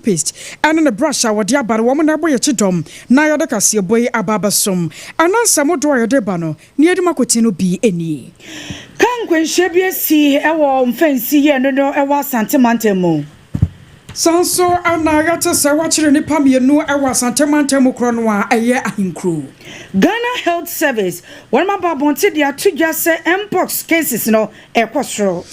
toothpaste and a brush our dear but woman a boy chidom na yada kase boy ababasom anansa mo do yode bano near the makotino be any kan kwenhye si ewo mfansi ye no ewa santemantemo Sanso anayata se wachire nipa mienu ewa santemantemo krono a eye ahinkru Ghana Health Service one ma babonte dia tudwa se mpox cases no ekosro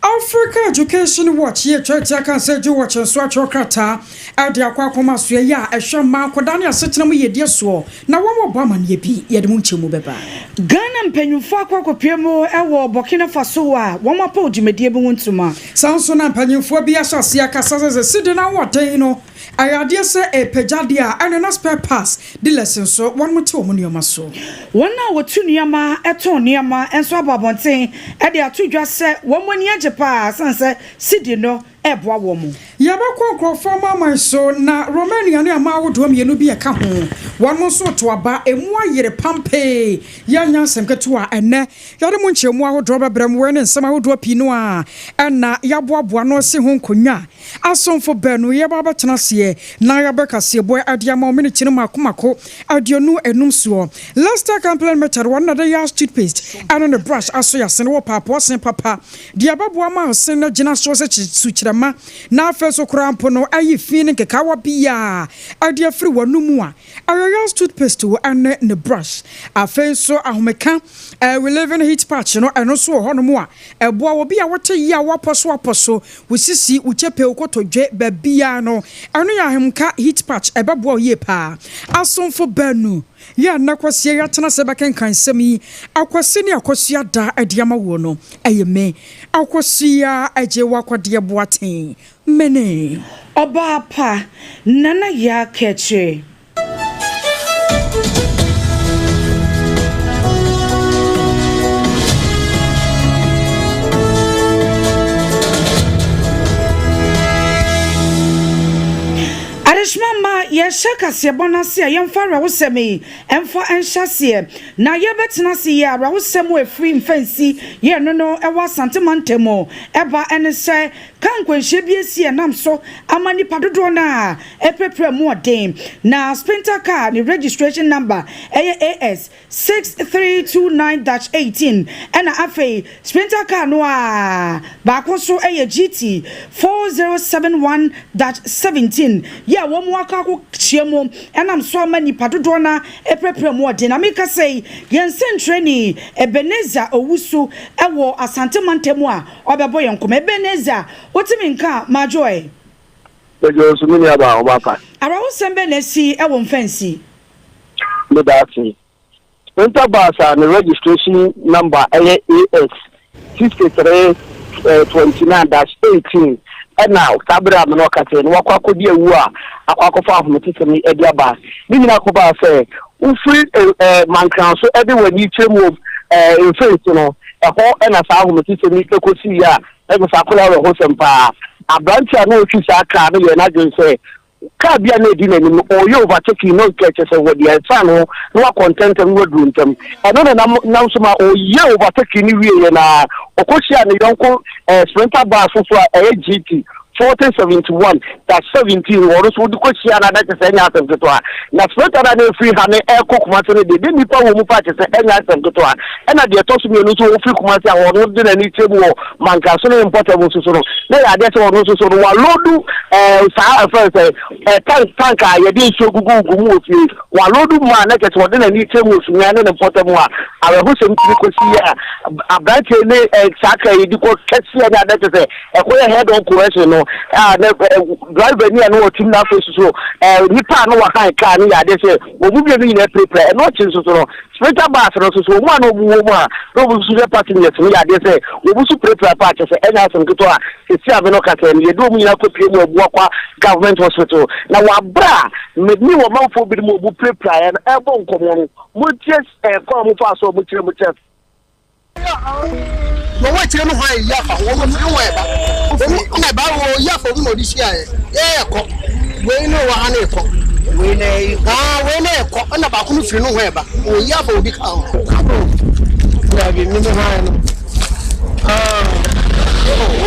Africa Education Watch ye church can say you watch and swatch your crata at the aquacoma suya a shaman kodania setinam ye dear so now one more baman ye be ye munchi mubeba Ghana penyufo akwakopiemo ewo Burkina Faso a one more po jimedie bu ntuma Sanso na penyufo bi asase akasa ze sidina woten no ayade se e pejadia and na spare pass the lesson so one more to omunioma so one na wotu niama eton niama enso ababonten e de atudwa se one moni pa sanse sidi no eboa wo mu yabakwa former man so na Romania ne ama wodo mienu bi eka ho won so to aba emu ayere pampe yanya semketo a ene yade mu nchemu ahodo bebrem we ne nsema ahodo pinu a na yaboaboa no se ho nkonwa asomfo banu yaba betena se na yabeka se boy adiama o mini chinu makomako adionu enum so Lester complain method one na dey toothpaste and on the brush aso ya se no papa sen papa dia baboa ma sen na gina so se suchirama na afeso krampo no ayi fini kekawa bia adia free wanumu a ayaya toothpaste wo ane ne brush afeso ahomeka we live in heat patch no eno so honomu a eboa wo bia wote yi a waposo wosisi uchepe ukotodwe babia no eno ya ahemka heat patch ebeboa ye pa asomfo banu ya nakwasie ya tena se bakenkan semi akwasi ne akwasua da adiama wo no ayeme akwasua aje wakwade boaten mene oba pa nana ya keche Mama ye shaka se bonase yemfa rawosemi emfa enhyase na ye betena se ye rawosem we free mfansi ye no ewa santemantemo eba ene se kankwenhye bi esie nam so amani padodo na epepre mu odem na sprinter car ni registration number AS 6329-18 ena afei sprinter car no a ba so GT 4071-17 ye wo aka ko chiemo enam so amani padodo na epepre mu odem na meka say yensen training Ebenezer owusu ewo asantemantemu a obebo yenkom Ebenezer wotimi nka majoy ejo sumini aba obaka arawo sembe na si ewo mfansi me dati sprinter bus and registration number AS 6329-18 and now tabra no kate no akwakodie wu a akwakofa ahometesemi edi aba ni nyina ko ba say ufri mankan so edi wani chemu mfansi no eho na sa ahometesemi ekosi ya ego sakola we ho sempa abrantia na otwi sa aka no ye na dwen say ka bia na edi nanim o ye overtaking no catch say what the fan no wa content and we do ntem eno na so ma o ye overtaking ni wie na okosia ne yonko sprinter bar so GT 4071-17 or so the question that is any answer to her. Now, sprinter and free hand air cook master, they didn't people who practice any answer to her. And at the toss me a little free commander or not in any table, manka so important so. They are there also so Walodu, tanker, you didn't show Google move you. Walodu man, that's what in any table, man, and important one. I will say, a branch in a saka, you go catch you and that is a head on correction. Driver ni no team na face so nipa no wa kan car ni ya de say obu bi ni na prepare no chin so no sprinter bus no so mo no mu a no bu su parking yes ni ya de say obu su prepare part say enya some kito a se ave no ka say ni do mu nyina ko pie mu obu akwa government hospital na wa bra me ni wo manfo bi mu obu prepare na ebo nkomo no mo ties ko mo fa so mo tire mo ties no wa tire no hwan ya fa wo mo ni wo eba na ba wo ya fa mo di sia ko we no wa ha na ko we na ko na ba ko no firi no hwan eba o ya fa obi ka ho ya bi mi no hwan no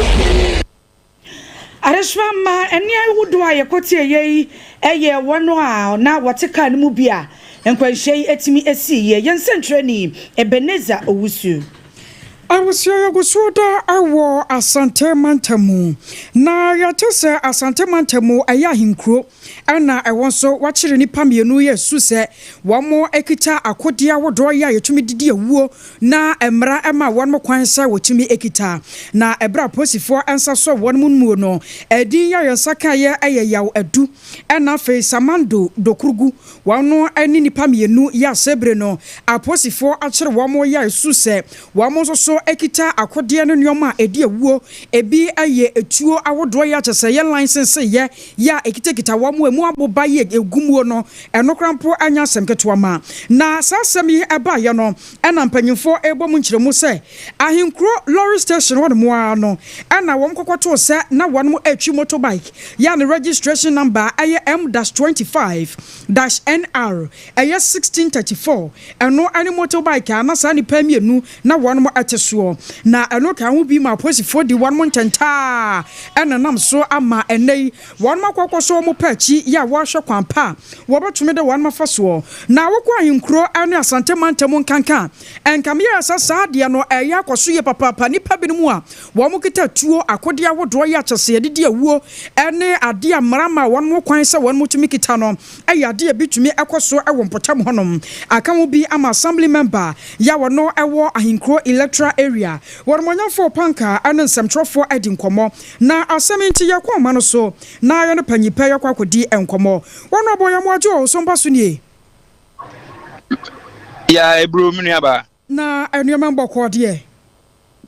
okay Arishma eni wudu aye kotie ye eye wono a na woteka no mu bia enkwanhye etimi esi ye yensentre ni Ebenezer Owusu Awusia gusoda awo Asante Mantamu na yatese Asante Mantamu aya hinkro ana ewonso wachire nipa mienu ye suse wamo ekita akodia wodo ya yetumi didi awuo na emra ema wonmo kwansa wotumi ekita na ebra posifo ansa so wonmo nuo no edi ya yensaka ye ayayaw adu ena fe samando dokurugu wano ani nipa mienu ya sebre no aposifo achire wamo ya suse wamo so ekita akodie no nyoma edi awuo ebi aye etuo awodo ya chese ye license ye ya ekita wamo mu aboba ye egumuo no enokrampo anya semketo ma na sasem yi eba ye no ena mpanyimfo ebom nkyeremu se ahinkro lorry station won mo ano ena wom kokoto se na wonmo atwi motorbike ya ne registration number aye M-25-NR aye 1634 eno ani motorbike ana sa ni pamienu na wonmo ateso na eno ka ho bi ma posifo di wonmo ntenta ena nam so ama enei wonmo kokoso mo pachi ya washo kwampa wobetume de wan mafaso na wokwa hinkro anu Asante Mantamu nkanka enkame ya sasa de no eya kwaso ye papa nipa binimu a wo mo kita tuo akode awodo ya kyese didi awuo ene ade amrama won mo kwan se won mo tumi kita no eya de bitumi ekoso ewo mpotam honom akamu bi ama assembly member ya wono ewo ahinkro electoral area won mo nyafo panka anu nsemtrofo adi nkomo na asemi ya kwa no so na ya no panyipa ya kwa kodi enkomo wono boya mo ajo Sompa so nie ya ebro mnuaba na enuama mboko de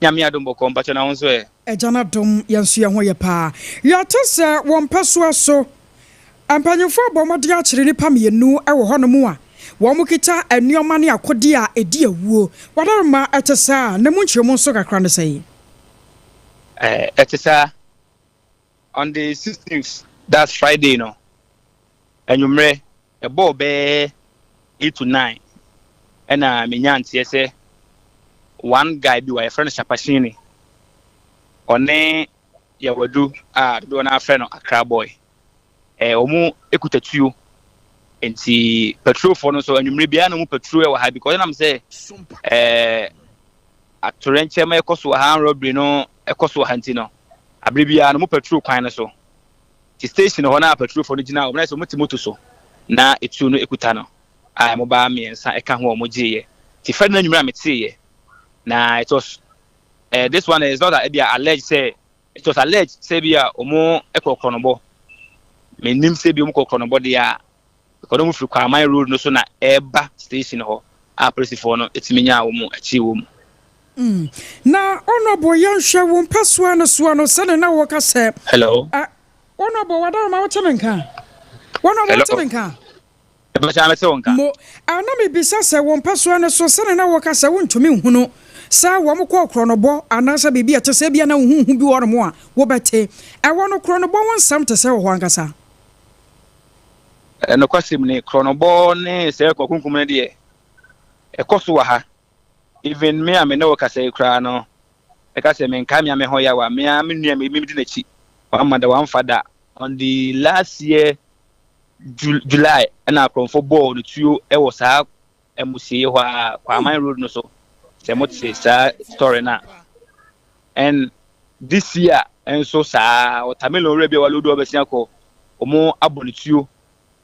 nyame adom boko mpacho na wonso ejana dom yansu ya ho ye pa ya tese won peso so ampanyefo bomode a kire nipa mienu ewo hono mu a wo mu kita enuama ne akode a edi awuo wadarma etesa ne mu nkyeremu so kakra ne sei etesa on the 16th, that's Friday no enyumre ebo be 8 to 9 ena menyantie se one guy bi wa friend Chapashini one ya wadu do na friend no Accra boy omu ekutatuo enti petrol for no so enyumre bia na mu petrol e wa ha because na me say atorenche ma ekoso ha robbery no ekoso ha nti no abribia na mu petrol kwan no so ti station ho na petrol for no gina o na so moto so na etu no ekuta no mo ba miensa eka ho mo giye ti friend na nyumra metiye na it was this one is not that be alleged say it was alleged say bia omo ekokronobo menim say bi omo kokronobo dia because omo firi kwa my road no so na eba station ho police for no etiminya omo achi wo mu na honorable yanhwe won paso na so no sene na wo ka se hello honorable wadarma wo temenka honorable temenka mo ana me bisa se won paso na so sene na wo ka se wontumi hunu sa wo mo ko kronobo anasa bibia te se bia na huhu bi wo mo a wo bete wo no kronobo won sam te se wo ankasa no kwasim ne kronobo ne se kokunkum ne de ekoso wa ha even me am no ka se kra no e ka se me nka me ho ya wa me am nua me di na chi wa mada wa mfada on the last year July and I come for ball the two was up and we see kwa my road no so say what say story na and this year and so sa watermelon rebi wa lodo obesia ko omo abonituo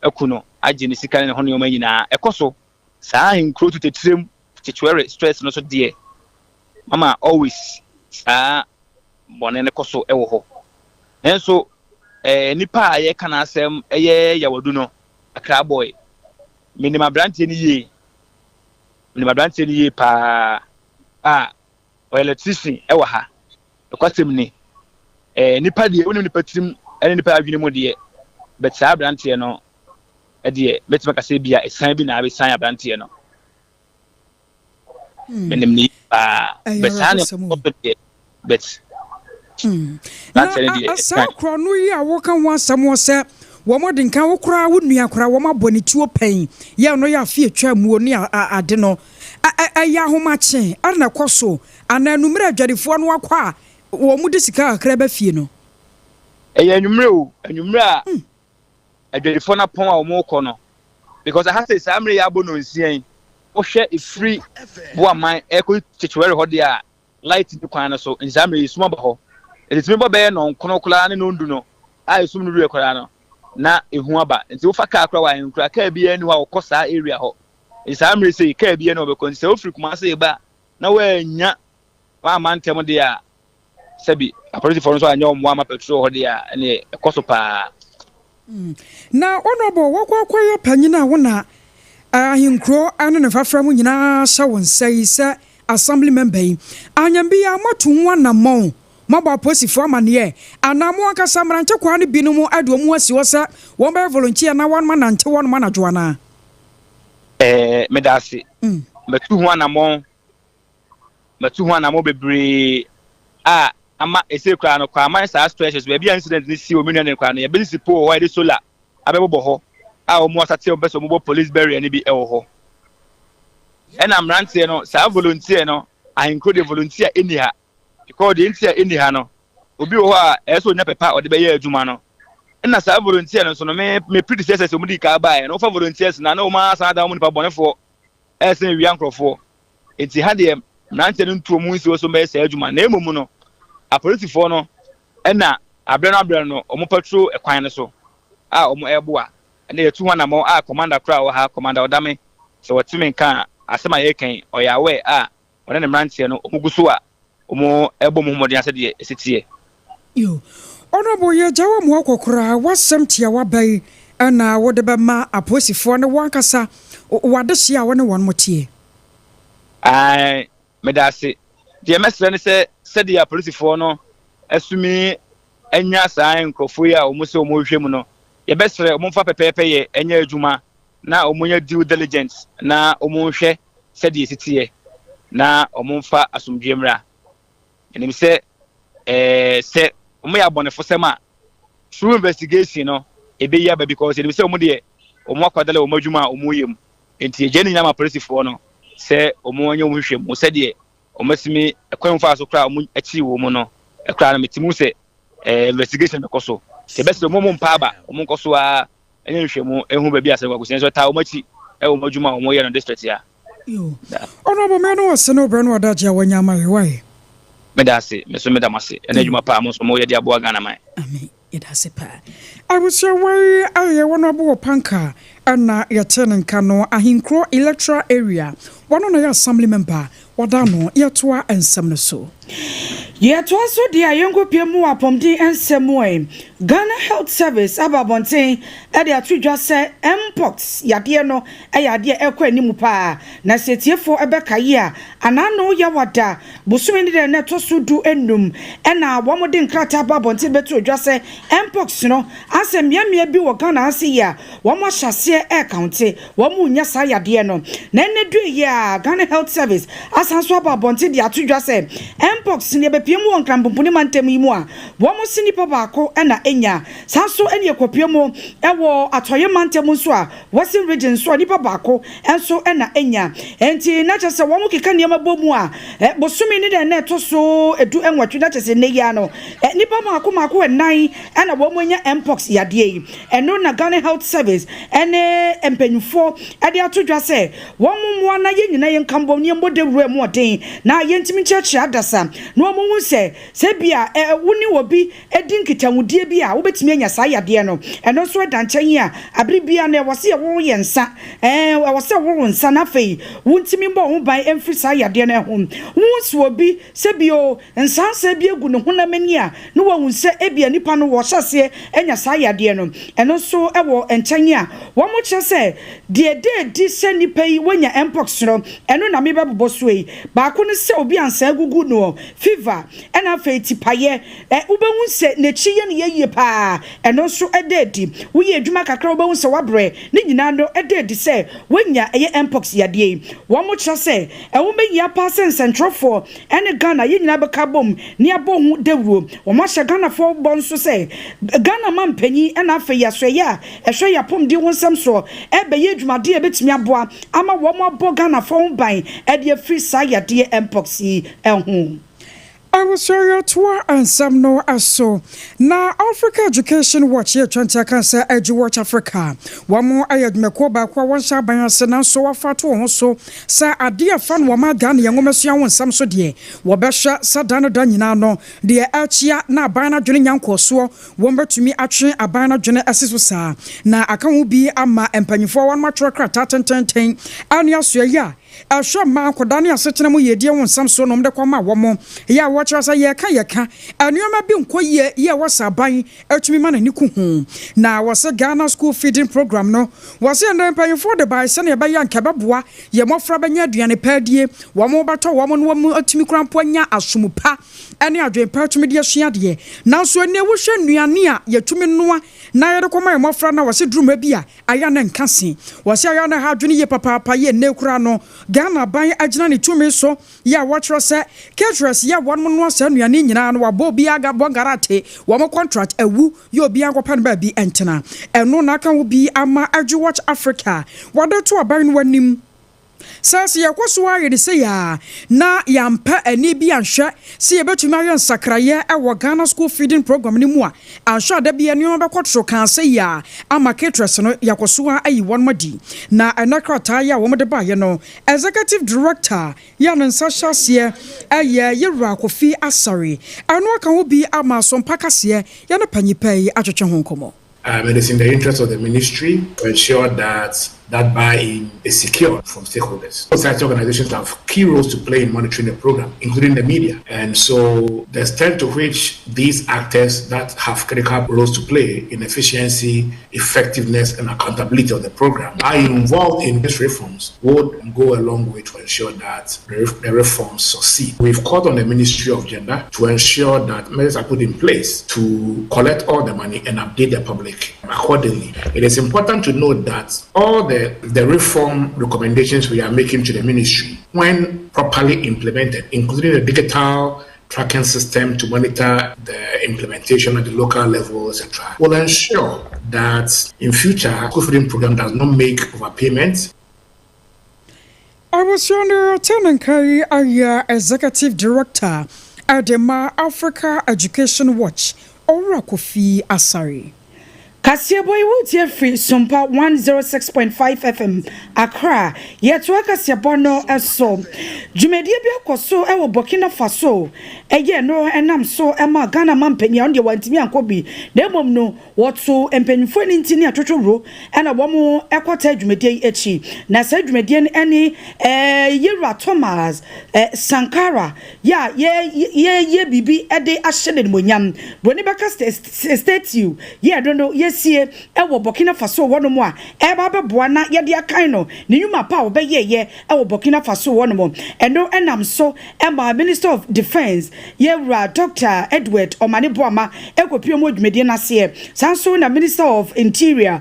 ekuno age ni sika ne hono nyina ekoso sa hinkro to tetrem chichwere stress no so de mama always sa bonene koso ewo ho and so nipa aye kana asem eye yawadu no Accra boy minima branche ni ye pa electrician ewa ha ekwasem ni nipa de woni nipa tim ene nipa adwene mu de but sa branche no de betima ka se bia esan bi na abesan branche no menim ni pa but sa ne but asa kro no yi a wo kan wan samo se wo modin kan wo kra wo nua kra wo maboni tuo pen ye no ya fie twa muo ni ade no ya homa che ana koso ana numere adwadefo no akwa wo mu de sika akra ba fie no ɛyɛ anwummerɛ a adwadifo no pɔn a wɔn kɔ no because I have to say amre ya bo no nsian wo hwɛ efiri boaman ɛkɔ chichiwere hɔ de a light ni kwan no so nsamre yisuma ba hɔ ɛtimi bɔ bɛyɛ no nkono kula ne no ndu no a yisum no ruwe kora no na ehu aba nti wo fa ka akra wa nkura ka bia ni wa wokɔ saa area hɔ nsamre sei ka bia no obekɔ nse ofiri kuma sei ba na wa nya wa mantem de a sabi apolisi for no so anya ɔmo ama petrol hɔ de a ne ɛkɔ so paa na honorable wakwakwaya panyina wona ahinkro ane ne fafra mu nyina sha won sai se assembly member yi anyambia matu wana mo maba posifo amane anamo akasa mranche kwa ne binu mu ado mu asi wo se won be volunteer na won manante won manajo ana medasi matu hu anamo bebre ama ese kra no kwa man sa stretches we bia incident ni si o menu ne kwa no ye be si po ho e solar abebo ho a o mo asate o be so mo police barrier ni bi e wo ho e na mrantie no sa volunteer no ahinkro de volunteer eni ha because de entia eni ha no obi wo ho a e so nya pepa o de be ye adwuma no e na sa volunteer no so no me predecessors o mu di ka ba e no fa volunteers na o ma sa da mo ni pa bonefo e se wi ankrofo enti ha de mrantie no ntuo mu nsi so be se adwuma na emomu no apolisifoɔ no ɛna abrɛ no ɔmo patrol ɛkwan no so a ɔmo ɛboa ɛna yɛtu hɔ na mo a commander kra wɔ ha commander ɔdame sɛ wɔtumi nka asɛm a yɛkan ɔyɛ awɛ a ɔne ne mmeranteɛ no ɔmo gu so a ɔmo ɛbɔ mo homɔden asɛ deɛ ɛsitie yo honorable ye jawa mo akokora wasɛm tia wabai ɛna wode bɛma apolisifoɔ ne wankasa wade hye a wɔne wɔn motie ai medase deɛ mɛsrɛ ne sɛ dia polisifoɔ no asumi anya saa nkɔfo yi a ɔmo sɛ ɔmo hwɛ mu no yɛbɛsrɛ ɔmo fa pɛpɛɛpɛ yɛ anya adwuma na ɔmo nya due diligence na ɔmo hwɛ sɛ deɛ sitie na ɔmo fa asomdwe mmra enim sɛ sɛ ɔmo yɛ abɔnefo sɛm a through investigation no ebeyi aba because enim sɛ ɔmo deɛ ɔmo akwadala ɔmo adwuma a ɔmo yɛ mu enti agye ne nyama polisifoɔ no sɛ ɔmo anya ɔmo hwɛ mu sɛ deɛ omasimi ekwan fa so kra omu achi wo mu no ekra na metimu se investigation be so te best mo mpa aba omu nkoso a enye nhwemu ehu ba bi ase kwakusen so ta omachi e wo madwuma wo ye no district ya yo honorable me no wase no bre no odaje awanya ma why me da se me so me da mase ena adwuma pa mo so mo ye dia bo aga na man amen idase pa I was your way aye honorable panka ana yɛtene nka no ahinkro electoral area one no yɛ assembly member wadano yɛtoa ensɛm no so yɛtoa so dia yɛnko pie mu apɔmden ensɛm oi Ghana Health Service ababonten ɛde atwidwa sɛ mpox yadeɛ no ɛyade ɛkɔ animu pa na setiefo ɛbɛka yi a anano yawada busumi ne de na to so du enum ɛna wɔmode nkrata ababonten betu odwa sɛ mpox no asɛm yamia bi wɔ Ghana ase ya wɔmo ahyase ɛkaunte wɔmo nya sa yadeɛ no na ne du yi a Ghana Health Service asanso ababonten de atwidwa sɛ mpox ne bepiem wɔ nkrampopuni mantem yi mu a wɔmo sinipa baako ɛna enya sanso ene ekopiemo ewo atoye mantem nso a Western region so nipa baako enso ena enya enti na kyese wo mu keka niam abomu a bosumi ne de na to so edu enwatwe na kyese ne ya no nipa maako enan ena wo mu enya mpox yade yi eno na Ghana Health Service ene empanyufo ade atodwa se wo mu mo na ye nyina ye nkambo ne mbode wura mu oden na ye ntimi kyerɛkyerɛ adasa na wo mu hu se bia woni obi edi nkitamudie bi a wobetimi anya saa yade no eno so dankyɛn a abribia na wɔse ye wo ye nsa wɔse wo nsa na fei wontimi mbɔ ho ban emfiri saa yade no ho wonso obi se bio nsa se bi egu ne honamani a no wo hu se ebia nipa no wo hyase anya saa yade no eno so ɛwɔ nkyɛn a wo mo kyerɛ se de di se nipa yi wonya mpox no eno na me bɛbɔ so yi baako no se obi ansa gugu no fever ɛna fei tipaye wobɛhu se n'echi ye ne ye pa eno so ededi wo ye adwuma kakra wobɛhu se wabrɛ ne nyina no ededi se wonya eye mpox yade yi wo mo kyerɛ se wo bɛyia pa se nsentrofo ene Ghana ye nyina bɛka bom ne abɔ hu dawuro wo ma hyɛ Ghana fo bɔ nso se Ghana mampanyi ɛna afɛ yasoye a ɛhwɛ yapom di wonsam so ɛbɛyɛ adwumade ebetimi aboa ama wo mo abɔ Ghana fo ban ɛde afiri saa yade mpox yi ɛho I was sure you twa and some no aso. Na Africa Education Watch here twenty cancer Edu Watch Africa. One more ayed mekoba kwa one shaban sena so afatu honso sa adia fan wama Ghana yangomesia won sam so de. Wobehwe sadano danyina no de achia na abana dwene nyanko so wombetumi atwe abana dwene asiso sa. Na aka wo bi ama empanyifo won matro krata tenten anu aso ya. Asho ma kodane asetena mu yedie won sam so no mde kwama womo ya wochasa yeka anuoma bi nkoye ye wasaban atumi ma nani ku hu na wose Ghana school feeding program no wose ndempan for the by se na be ya nkebeboa ye mofra benya aduane paadie womo bato womo no womo atumi krampo anya asumupa ene adwenpa atumi de asua de na so ne wo hwe nuane a yatumi noa na yede koma ye mofra na wose druma bi a aya na nkase wose aya na ha adwene ye papa ye ne kura no Ghana ban agina ne tumi so ya watro se caterers ya won no asa nuane nyina no wabo bi aga bongarate wo mo contract awu yo bi akopan ba bi entena eno na kan wo bi ama Edu Watch Africa wado to aban no anim sase yakoso ayede se ya na yampa ani bi anhwe se yebetumi ayen sakraye ewo Ghana school feeding program ni mu a anhwe da bi ani obekotro kan se ya ama caterers no yakoso ayi won madi na enakrata ya wo mde ba ye no executive director ya nsa hyase eye yewra kofi asari anu aka wo bi ama Sompa kase ya na panyipai atwetwe ho nkomo. It is in the interest of the ministry to ensure that that buy-in is secured from stakeholders. Society organizations have key roles to play in monitoring the program, including the media. And so the extent to which these actors that have critical roles to play in efficiency, effectiveness, and accountability of the program are involved in these reforms would go a long way to ensure that the reforms succeed. We've called on the Ministry of Gender to ensure that measures are put in place to collect all the money and update the public accordingly. It is important to note that all the reform recommendations we are making to the ministry, when properly implemented, including the digital tracking system to monitor the implementation at the local level, etc., will ensure that in future, school feeding program does not make overpayments. I was under Tenankai Aya Executive Director at the Africa Education Watch, Ora Kofi Asari. Kasia boy would ye free Sompa 106.5 FM Accra yet to Kasia Bono as so Jumedia Biakoso ewo Burkina Faso no enam so Emma Ghana Mampenya on the one Timmy and Kobe demom no what so empenfo intinia totoro and a woman equated Jumedia echi na said Jumedian any Yera Thomas Sankara ye bibi ede ashene munyam Bonibaka statue I don't know sie ewo Burkina Faso wono mo a eba beboa na ye de akan no ne nyuma pa obeye ewo Burkina Faso wono mo eno enam so ema Minister of Defense yewra Dr. Edward Omane Boama ekopie mo dwumedie na se sanso na Minister of Interior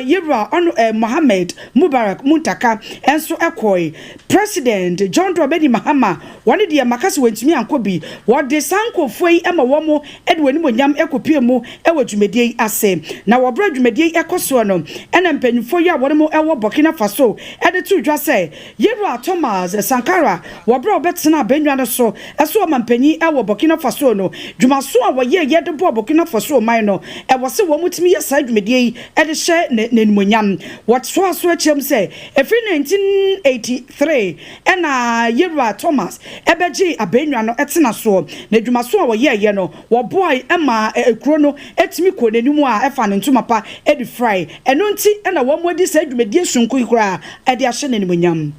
yewra Mohammed Mubarak Muntaka enso ekoi President John Dramani Mahama wone de makase wantumi ankobi wode sankofoi ema womo edwani monyam ekopie mo ewo dwumedie ase na wobra dwumedie ekoso no ena mpanyfo ya wone mo ewo Burkina Faso ede tu dwa se yewra Thomas Sankara wobra obetena abenwa no so eso mampanyi ewo Burkina Faso no dwumaso a woye yede bo Burkina Faso man no ewo se wo mutimi ya sa dwumedie ede she nenmonyam what so achem say every 1983 ena yewra Thomas ebeji abenwa no etena so na dwumaso a woye no wo boy ema ekro no etimi ko nenimu a efa ne ntuma pa edi fry eno nti ena wo modi sa dwumedie sunku ikura edi ahye nenmonyam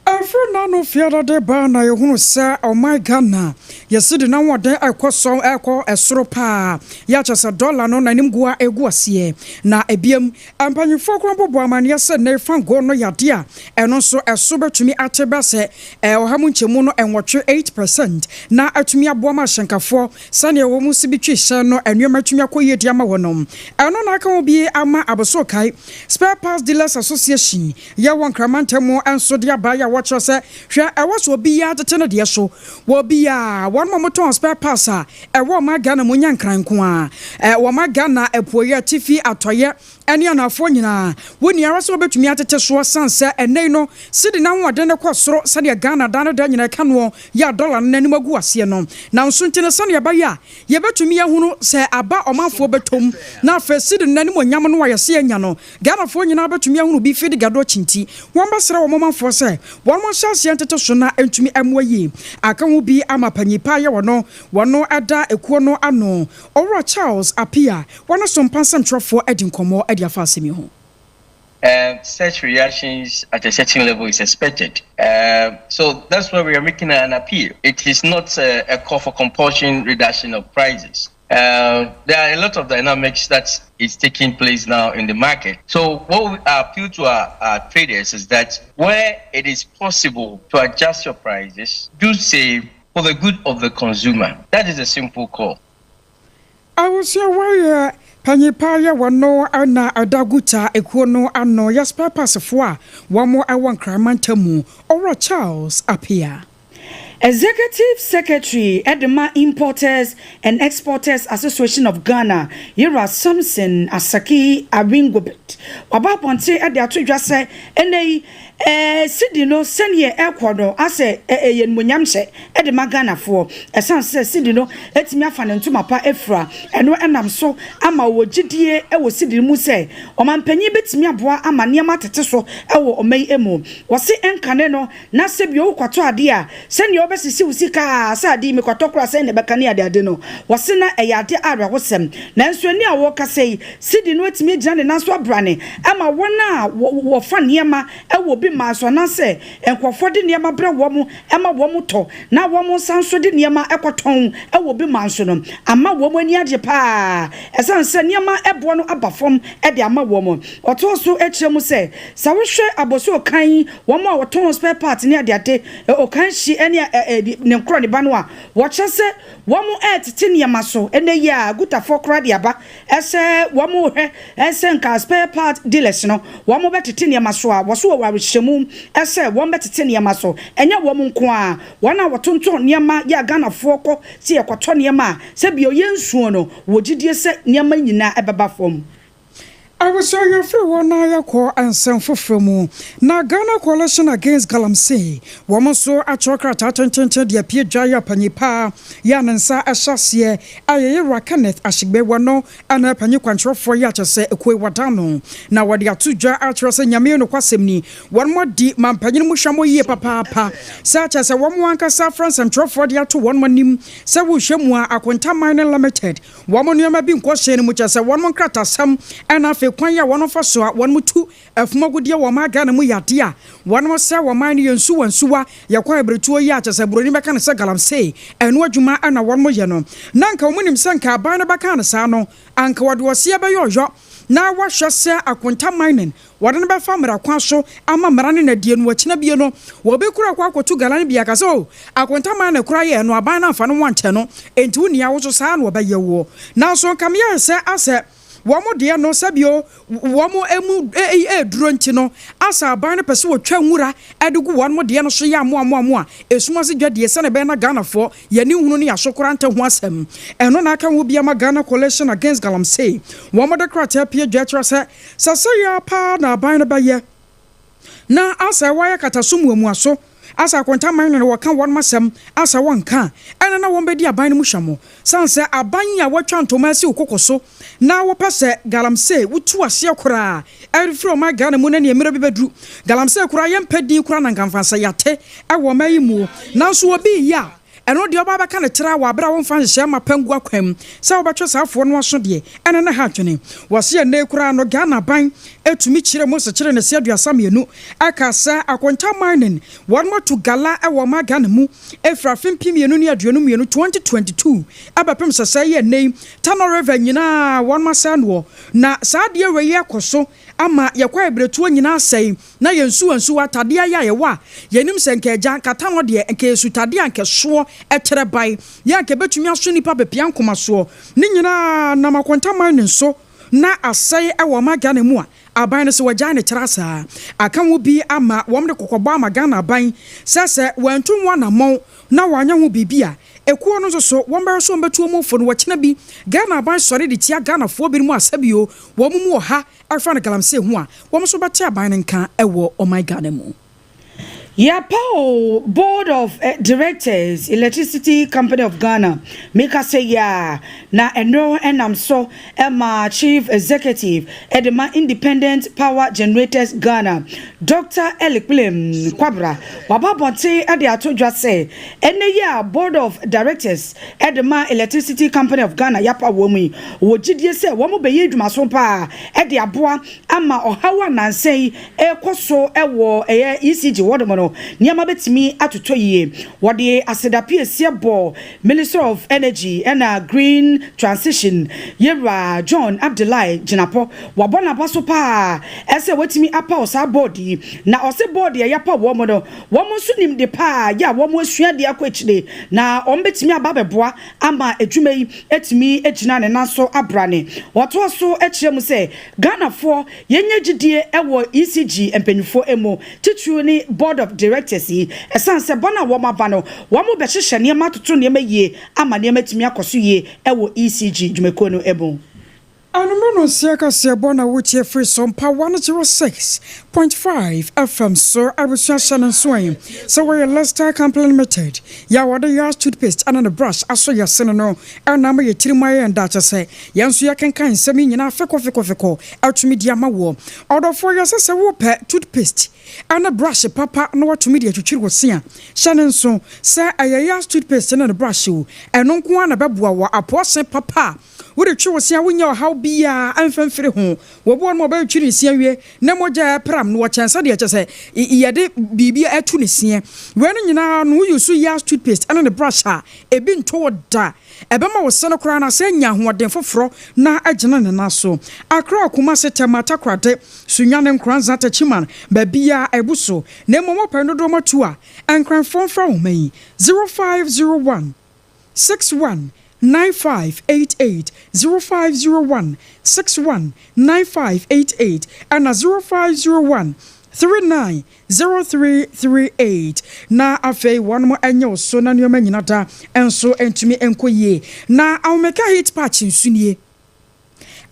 Afro no fiada de ba na yehunu se oh my Ghana yesidi na wode ekoso eko esoro pa ya chasa dollar no na nimgua egu ase na ebiem ampanyfo kwambobo amane se na fango no yade a eno so eso betumi atebe se ohamu nchemu no enwotwe 8% na atumi aboa ma hyenkafo sane wo mu sibitwe hye no enwema atumi akoye di ama wonom eno na aka obi ama aboso kai spare parts dealers association ya won kramantemu enso dia ba ya watch us hwe was obi ya tete de so wo bi ya one motor spare pass a wo ma Ghana mo nyankran ko a wo ma Ghana epoye tifi atoye ene anafo nyina woni ara so betumi atete so sanse ene no sidi na ho de ne kwosoro sade Ghana dan da nyina ka no ya dollar nanim agu ase no na nso ntine sane ya ba ya ye betumi ya hunu se aba omanfo betom na afa sidi nanim onyam no wa yese anya no Ghana fo nyina betumi ya hunu bi fidi gado chinti won basra wo momanfo se won mo hyase ntete so na entumi amwayi aka ho bi ama panyipa ye wono ada ekuo no ano Owura Charles Apia wono so mpansam trofo edinkomo ediafasemi ho. Such reactions at a certain level is expected. So that's why we are making an appeal. It is not a call for compulsion reduction of prices. There are a lot of dynamics that is taking place now in the market. So what we appeal to our traders is that where it is possible to adjust your prices, do save for the good of the consumer. That is a simple call. I will say why Panyipaya wano ana adaguta ekuono ano yaspa pasifwa wamo awan kramantamu Owura Charles Apia. Executive Secretary Edema Importers and Exporters Association of Ghana, Yera Samson Asaki Abingobet. Wabaponte at the Atudra ene Sidino Senye Ecuador ase yen munyamse Edema Ghana for a san says Sidino let me afan into my pa efra and no enam so ama wojidie e wo Sidino say o man penyi betimi aboa ama niam atete so e wo omei emu wose enkane no na sebio kwato ade a senye obesisi usika asa ade me kwato kra se ne bekane ade no wose na eyade ara wosem nanso ani a wo kasei Sidino etimi gina ne nanso abrane ama wona wo fa niam e wo maso na se enkofo de niema bre wo ema wo to na wo sanso de niema ekoton e wo bi manso no ama wo ani ade pa esan se niema ebo no abafom e de ama wo oto so ekiremu se sa wo hwe aboso kan wo ma wo ton spare part ne ade ade o kan hyi ene ne nkro ne ba no a wo kyese wo mo etete niema so ene ya guta for kra de aba ese wo mo hwe ese nka spare part dealers no wo mo betete niema so a wo so wo mu ese won betete niema so enya wo mu nko a wona wotonto niema ya Ghana foko se yekoto niema se bio yensuo no wogidie se niema nyina ebeba fom. I was saying your free one na call and send for from na Ghana Coalition Against Galamsey. Woman so a chokra tatantin de appear jaya panipa yanansa ashasie aye rakaneth ashigbe wano and a pani control for ya to say ekwe wadano. Na wadi atuja atras nyame no kwasemni one more di man panyin mushamo ye papa such as a woman kasa France and for the to one manim sa wo hwemu akonta mine limited woman nyama bi nkwo hye mu chase one man krata sam and afi kwan ya wono fa so a won mutu afumagudie wo ma Ghana mu yade a wono se wo man yensu wansuwa ya kwa ebretuo yi a chese broni beka ne se Galamsey enu adwuma ana won mo ye no nanka wo munim se nka ban na beka ne sa no anka wode wo se be yoyo na wa hwese akonta mining wode ne be fa mra kwa so ama mra ne nadie no wakina bie no wo be kura kwa akotu Ghana bia ka so akonta mining kura ye no aban na fa no wanche no enti woni a wo so sa na wo be ye wo na so kam ye se ase womo de no sabio womo emu duro nti no asa ban ne pese wo twa nwura adugu womo de no so ya mo a esuma se dwade se ne be na Ghana fo yani hunu ne yasokora nta ho asem eno na aka wo bia ma Ghana Coalition Against Galamsey womo de krata pie dwatra se sase ya pa na ban ne ba ye na asa wa ya katasumu mu aso asa kwanta man no waka won masem asa wonka ena na won bedi aban mu hwamo sanse aban ya watwa ntoma si okokoso na wo pese Galamsey wutu ase kora every ma Ghana mu na ne emere bibedru Galamsey kora yempedi kora na nkamfansa yate e wo mayi mu na so obi ya eno de oba baka ne tira wa bra won fan hye ma pangu akwam se wo betwe saafo no aso de ene na ha twene wose ne kura no Ghana ban etumi kire mo se kire ne se aduasa mienu aka sa akonta mining won mo to gala e wo ma Ghana mu efra fimpi mienu ne aduonu mienu 2022 abapem sese ye nei Tano River nyina won ma sa no na sa de we ye koso ama yakwa ebretuo nyina asai na yensu atade ya ye wa yenim se nka agya kata no de nka esutade anka so etere bai ya nke betumi aso nipa bepia nkoma so ni nyina na makonta mining so na asɛe ɛwɔ ma Ghana mu a aban no so wagya ne kyerɛ aka wo bi ama wɔm de kokɔbɔ ama Ghana aban sɛ wantu mu anamɔ na wanya ho bibia ekuo no so wɔn bɛrɛ so mbɛtu mu fo no wɔkyena bi Ghana aban sɔre de tia Ghana fo bi mu asabio wɔn mu wɔ ha afa no galamsey ho a wɔn so bɛte aban no nka ɛwɔ ɔman Ghana mu. Yapao Board of Directors Electricity Company of Ghana make us say na eno enam so Emma Chief Executive Edema Independent Power Generators Ghana Dr. Elikplem Kwabra Baba Bonte ade atodwa say ene ya Board of Directors Edema Electricity Company of Ghana yapa womi wogidie say wo mo beye dwuma so pa ede aboa ama ohawa nansei ekoso ewo eye ECG wodomo Niama betimi atoto yie wode asedapie siebo Minister of Energy and Green Transition Yera John Abdullahi Jinapo wabona baso pa ese wetimi apa osa body na ose body yapa womo no womo so nim de pa ya womo asua de akwachire na ombetimi ababeboa ama adwuma yi etimi egina ne naso abrane woto so ekire mu se Ghana for yenye gidie ewo ECG empanifo emo titru ni Board of Directors esan se bona wo maba no wo mo be hyehyɛ ne ma toto ne ma yie ama ne ma timi akoso yie ewo ECG dwumako no ebo Anumono siaka sebona wutie free Sompa 106.5 FM so abusia shanan swing so we Leicester Company Limited ya wada ya toothpaste and the brush aso ya sene no na ma ye tirimaya and dacha say yanso ya kenkan semi nyina feko atumi dia ma wo odofo ya sese wo pe toothpaste and a brush papa no watumi dia twitwiri wo sia shanan so say ayaya toothpaste and the brush wo eno nko na beboa wo apose papa wo de twi wo sia wo nya how bia amfamfiri ho wo bo no ba twiri sia wie na moja pram no chansa de kyese yede bibia atu ne sia we no nyina no yusu ya toothpaste and the brush a ebi nto da ebema wo sene kora na se nya hoden foforo na agina ne naso akra akuma se temata krade sunya ne nkranza tachiman ba bia ebuso na momo pendo matu a enkran fonfra wo mai 0501 619588 0501 619588 and 0501 390338 na afei one mo enyo so na nyoma nyina da enso entumi enkoyie na ahomeka hit patch nsunie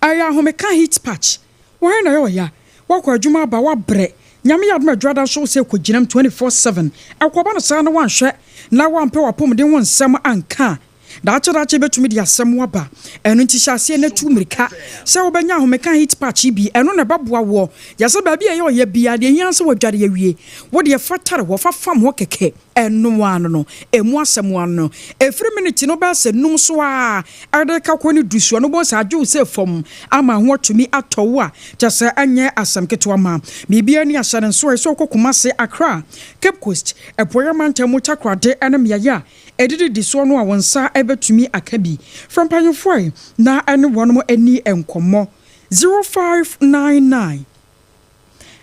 aya ahomeka hit patch why na yo ya wakwa adwuma ba wa bre nyame yadma dwada so se koginam 24/7 akwoba no sa na wanhwe na wampe wapomden won nsem anka dache betumi dia asem waba eno nti hyase na tu mirika se wo benya homeka hit patch bi eno na baboa wo yase ba bia ye oye bia de hian se wadware yawie wo de fatare wo fafam ho keke eno wano no emu asem wano efiri minute no ba se num so a ade ka kwoni dusuo no bo sa adwo se fom ama ho tumi atowo a jase anye asem ketwa ma bibia ni asane so so kokoma se Accra Cape Coast epoyamantemu takrade enem yaya edidi diso no a wonsa ebetumi akabi from panyofoi na ene wono ani enkomo 0599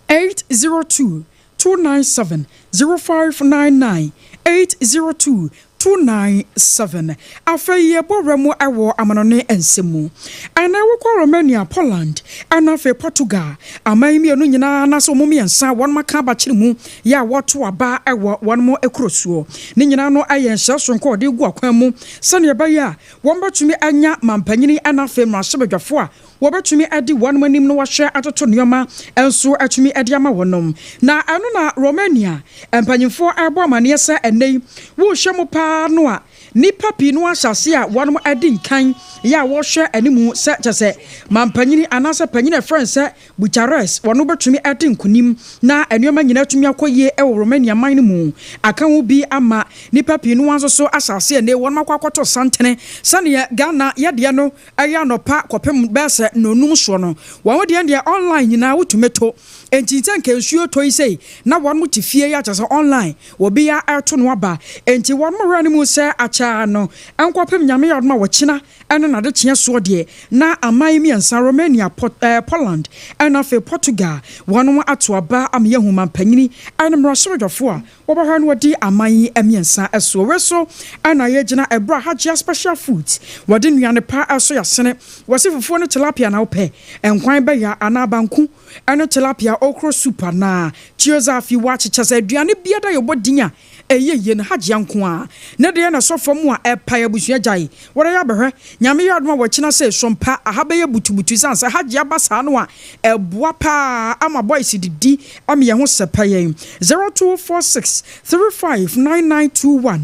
802 297 0599 802 297 afeye boremu ewo amanone ensemu ana wokọ Romania Poland ana fe Portugal amami enu nyina na so momi ensa won maka ba kyeremu ya woto aba ewo wonmo ekrosuo ne nyina no aye nhya sonko de gu akwan mu sane ba ya won batumi anya mampanyini ana fe mrasebadwafo a wobetumi adi one manim no wahwe atoto nneoma enso atumi adi ama wonom na anu na Romania empanyimfo ebo amane se enei wo hwemu pa no a nipa pi no ahyase a wonom adi nkan ya wo hwe animu se kyese mampanyini anase panyine friend se Bucharest wono betumi adi nkunim na enneoma nyina atumi akoye e Romania man mu aka wo bi ama nipa pi no anso so ahyase ene wonom akwakoto santene sane Ghana yade no aya no pa kopem bese nonum so no wo de ande online nyina wotumeto enti tanke nsuo toyi sei na won mu tifie ya kyese online wo bi ya ato no aba enti won mo rani mu se acha biara no enkopem nyame yadoma wachina ene na de kye so de na aman miensa Romania Poland ena fe Portugal wono ato aba am yehuma panyini ene mrashodwofo a wobahwa no di aman miensa eso weso ena yegina ebra hajia special foods wode nuane pa eso yasene wose fufuo no tilapia na ope enkwan be ya anabanku ene tilapia okro super na chioza fi wachicha aduane biada yobodinya eyeye na hajia nko a ne de na sofom a epa abusua jai wore ya behwe nyame yadoma wachina se sompa ahabe butubutu sansa hajia basa no a eboa pa ama boys didi am ye ho sepa yen 0246 359921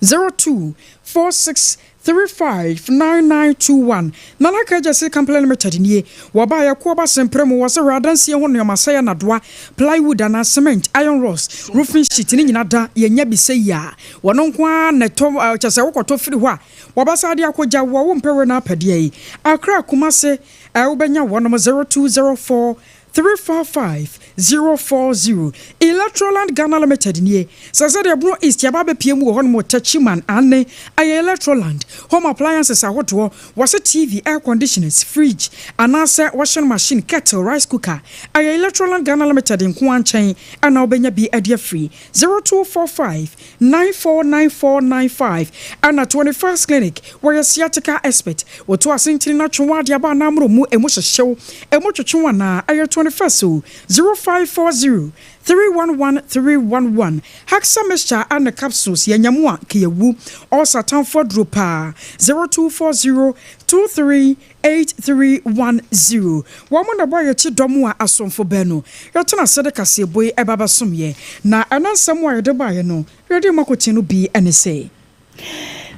0246 359921 Nana Kaja say Company Limited nie waba ya ko ba semprem wo se radansie ho no masaya na doa plywood and cement iron rods roofing sheet ni nyina da ye nya bi se ya wono nko na to chese wo koto firi ho a waba sa de akogya wo mpewe na apade yi akra kuma se wo benya wono 0204 345-040 Electroland Ghana Limited nie sasa de bro east yaba be piem wo hono tachiman ane aye Electroland home appliances ahoto wase TV air conditioners fridge anase washing machine kettle rice cooker aye Electroland Ghana Limited nko anchen ana obenya bi adia free 0245-949495 ana 21st clinic where sciatica expert wo to asentiri na twwa de aba na amro mu emu hyehyew emu twetwe na aye 21st so 0540 311 Haxa Mixture and the capsules Yanyamua Kiyawu or Satan for Drupa 0240 238310 Woman boy Chidomua asom for Beno Yatana Sedeka se boy ebaba sumye na anan somewhere de buy no ready makotinu be and say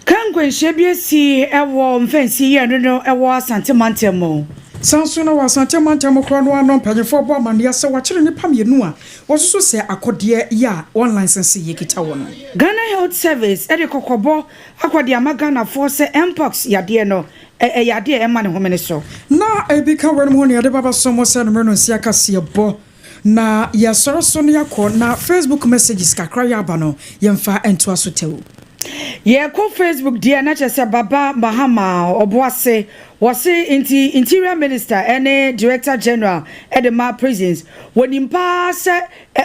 Kangwen Shebiesi ewo mfensi ye no ewo santimantemo Sansuna wa santemanta mokro no anon panyefo bo amane ase wakire nipa mienu a wososo se akode ya online license ye kita wono Ghana Health Service ede kokobo akode amagana for se mpox yade no yade ema ne homene so na ebika wenu ho ne ade baba somo se no mero nsia kase bo na ya soroso ne yakọ na Facebook messages kakra ya aba no yemfa ento asotewo ye ko Facebook dia na chese baba Mahama oboase wase interior minister ene director general edema prisons wonimpa se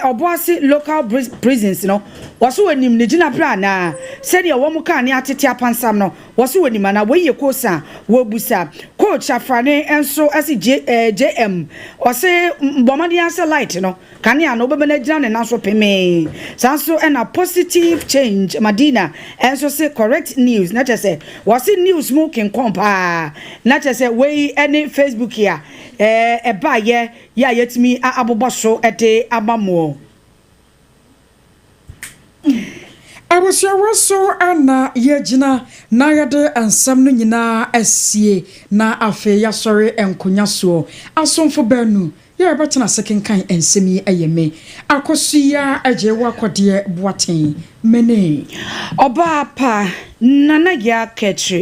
oboase local prisons no wase wonim ne gina plan na se de wo mu kan ne atete apansam no wase wonim na weye kosa wobusa coach afrane enso asi JM wase bomadi ase light no kan ya no bebena gina ne na so peme sanso ena positive change Madina enso say correct news na chese wase news mu ken kompa na chese we any Facebook here eba ye ya yetimi aboboso ete abamo Abusha waso ana yegina na yade ansam no nyina asie na afe ya sori enkonya so asomfo banu ya betena second kan ensemi ayeme akosuya ajewa akode boaten mene oba pa nana ya ketri